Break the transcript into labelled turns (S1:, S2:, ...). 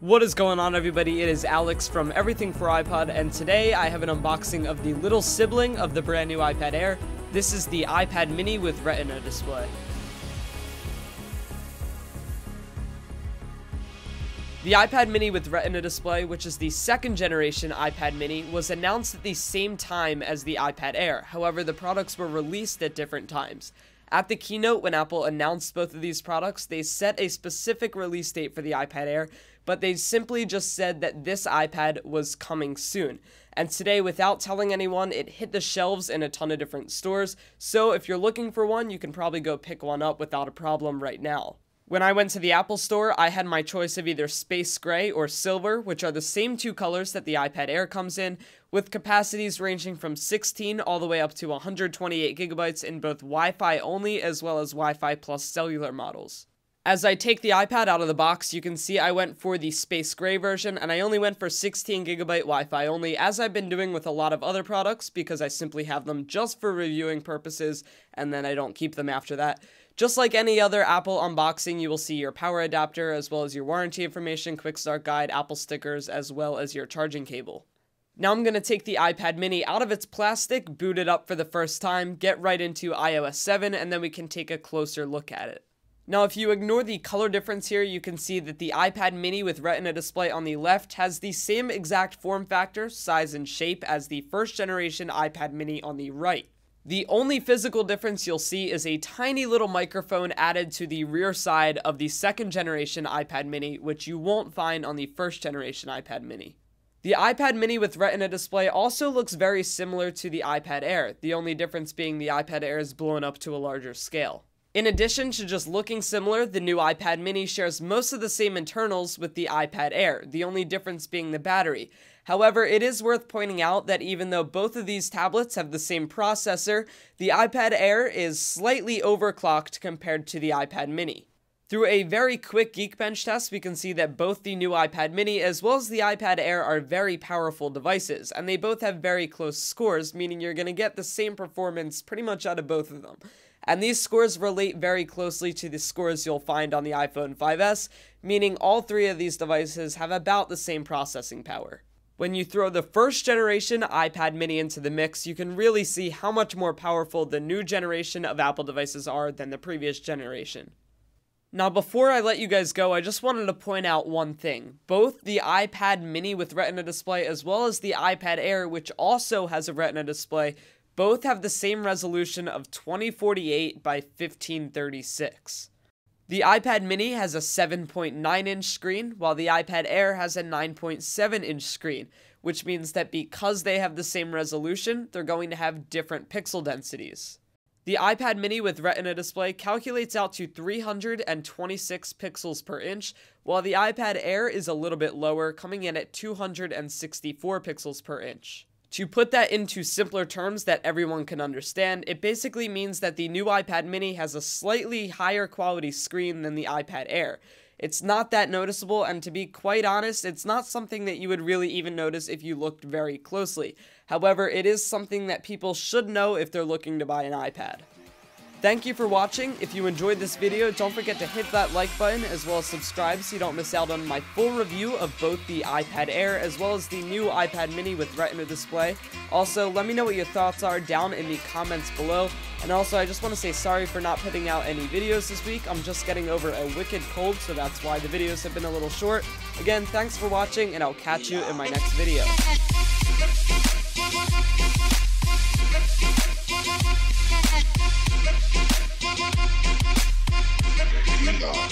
S1: What is going on, everybody? It is Alex from Everything for iPod, and today I have an unboxing of the little sibling of the brand new iPad Air. This is the iPad mini with Retina Display. The iPad mini with Retina Display, which is the second generation iPad mini, was announced at the same time as the iPad Air. However, the products were released at different times. At the keynote, when Apple announced both of these products, they set a specific release date for the iPad Air, but they simply just said that this iPad was coming soon. And today, without telling anyone, it hit the shelves in a ton of different stores, so if you're looking for one, you can probably go pick one up without a problem right now. When I went to the Apple store, I had my choice of either space gray or silver, which are the same two colors that the iPad Air comes in, with capacities ranging from 16 all the way up to 128 gigabytes in both Wi-Fi only as well as Wi-Fi plus cellular models. As I take the iPad out of the box, you can see I went for the space gray version, and I only went for 16 gigabyte Wi-Fi only, as I've been doing with a lot of other products, because I simply have them just for reviewing purposes, and then I don't keep them after that. Just like any other Apple unboxing, you will see your power adapter, as well as your warranty information, quick start guide, Apple stickers, as well as your charging cable. Now I'm going to take the iPad mini out of its plastic, boot it up for the first time, get right into iOS 7, and then we can take a closer look at it. Now, if you ignore the color difference here, you can see that the iPad mini with Retina Display on the left has the same exact form factor, size, and shape as the first generation iPad mini on the right. The only physical difference you'll see is a tiny little microphone added to the rear side of the second generation iPad mini, which you won't find on the first generation iPad mini. The iPad mini with Retina Display also looks very similar to the iPad Air, the only difference being the iPad Air is blown up to a larger scale. In addition to just looking similar, the new iPad mini shares most of the same internals with the iPad Air, the only difference being the battery. However, it is worth pointing out that even though both of these tablets have the same processor, the iPad Air is slightly overclocked compared to the iPad mini. Through a very quick Geekbench test, we can see that both the new iPad mini as well as the iPad Air are very powerful devices, and they both have very close scores, meaning you're going to get the same performance pretty much out of both of them. And these scores relate very closely to the scores you'll find on the iPhone 5S, meaning all three of these devices have about the same processing power. When you throw the first generation iPad mini into the mix, you can really see how much more powerful the new generation of Apple devices are than the previous generation. Now, before I let you guys go, I just wanted to point out one thing. Both the iPad mini with Retina Display as well as the iPad Air, which also has a Retina Display, both have the same resolution of 2048 by 1536. The iPad mini has a 7.9-inch screen, while the iPad Air has a 9.7-inch screen, which means that because they have the same resolution, they're going to have different pixel densities. The iPad mini with Retina Display calculates out to 326 pixels per inch, while the iPad Air is a little bit lower, coming in at 264 pixels per inch. To put that into simpler terms that everyone can understand, it basically means that the new iPad mini has a slightly higher quality screen than the iPad Air. It's not that noticeable, and to be quite honest, it's not something that you would really even notice if you looked very closely. However, it is something that people should know if they're looking to buy an iPad. Thank you for watching. If you enjoyed this video, don't forget to hit that like button as well as subscribe so you don't miss out on my full review of both the iPad Air as well as the new iPad mini with Retina Display. Also, let me know what your thoughts are down in the comments below. And also, I just want to say sorry for not putting out any videos this week. I'm just getting over a wicked cold, so that's why the videos have been a little short. Again, thanks for watching, and I'll catch you in my next video.
S2: Yeah.